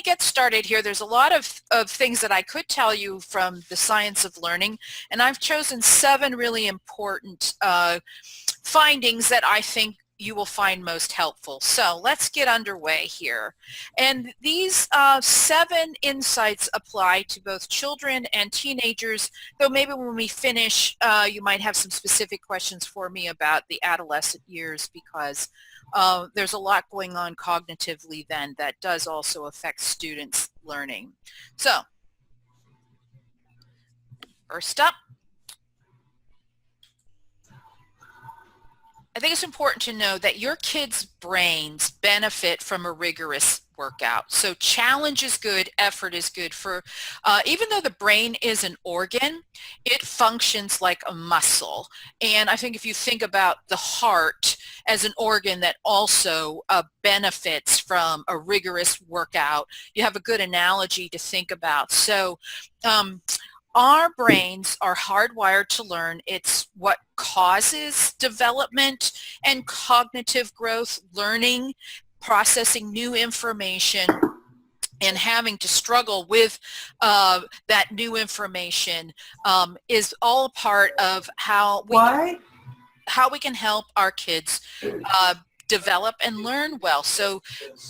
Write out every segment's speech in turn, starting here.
to get started here. There's a lot of things that I could tell you from the science of learning, and I've chosen 7 really important findings that I think you will find most helpful. So let's get underway here. And these 7 insights apply to both children and teenagers, though maybe when we finish, you might have some specific questions for me about the adolescent years, because there's a lot going on cognitively then that does also affect students' learning. So, first up, I think it's important to know that your kids' brains benefit from a rigorous workout. So challenge is good, effort is good. For even though the brain is an organ, it functions like a muscle. And I think if you think about the heart as an organ that also benefits from a rigorous workout, you have a good analogy to think about. So our brains are hardwired to learn. It's what causes development and cognitive growth, learning, processing new information, and having to struggle with that new information is all a part of how we can help our kids develop and learn well. So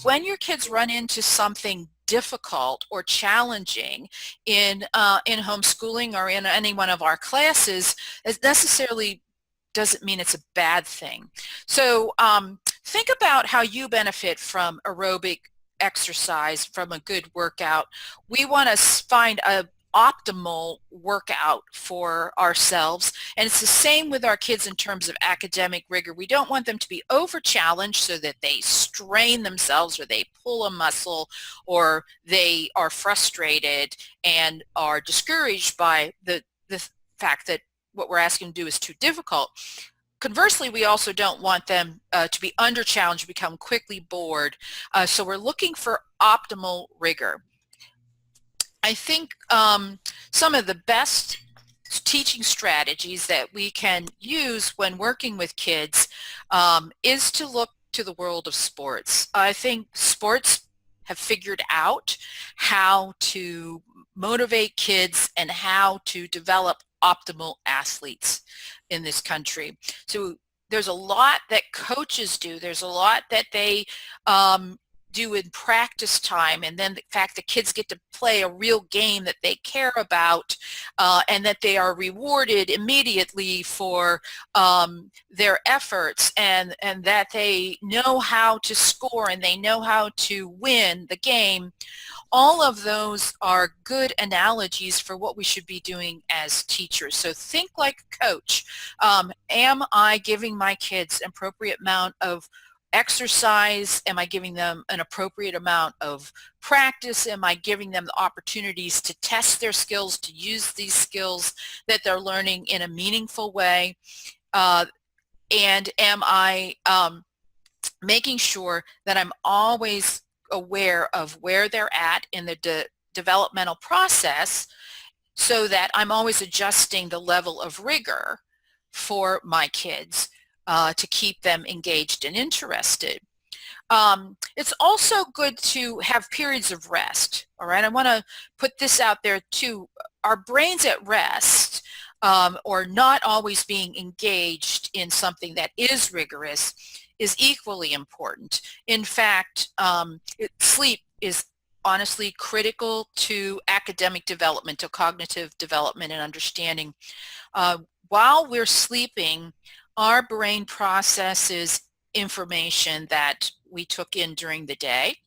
when your kids run into something difficult or challenging in homeschooling or in any one of our classes, it necessarily doesn't mean it's a bad thing. So think about how you benefit from aerobic exercise, from a good workout. We want to find a optimal workout for ourselves, and it's the same with our kids in terms of academic rigor. We don't want them to be over challenged so that they strain themselves or they pull a muscle or they are frustrated and are discouraged by the fact that what we're asking them to do is too difficult. Conversely, we also don't want them to be under challenged, become quickly bored. So we're looking for optimal rigor. I think some of the best teaching strategies that we can use when working with kids is to look to the world of sports. I think sports have figured out how to motivate kids and how to develop optimal athletes in this country. So there's a lot that coaches do. There's a lot that they do in practice time, and then the fact that kids get to play a real game that they care about and that they are rewarded immediately for their efforts, and that they know how to score and they know how to win the game. All of those are good analogies for what we should be doing as teachers. So think like a coach. Am I giving my kids an appropriate amount of exercise? Am I giving them an appropriate amount of practice? Am I giving them the opportunities to test their skills, to use these skills that they're learning in a meaningful way? And am I making sure that I'm always aware of where they're at in the developmental process, so that I'm always adjusting the level of rigor for my kids to keep them engaged and interested. It's also good to have periods of rest. All right, I want to put this out there too. Our brains at rest, or not always being engaged in something that is rigorous, is equally important. In fact, sleep is honestly critical to academic development, to cognitive development and understanding. While we're sleeping, our brain processes information that we took in during the day.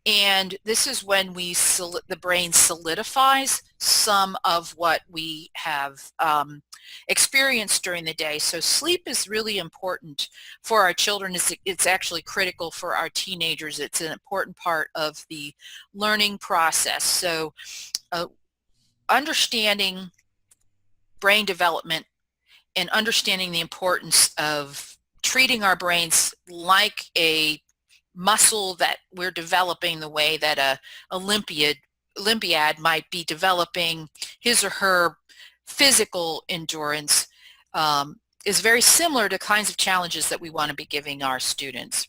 And this is when the brain solidifies some of what we have experienced during the day. So sleep is really important for our children. It's actually critical for our teenagers. It's an important part of the learning process. So understanding brain development and understanding the importance of treating our brains like a muscle that we're developing, the way that a Olympiad might be developing his or her physical endurance, is very similar to kinds of challenges that we want to be giving our students.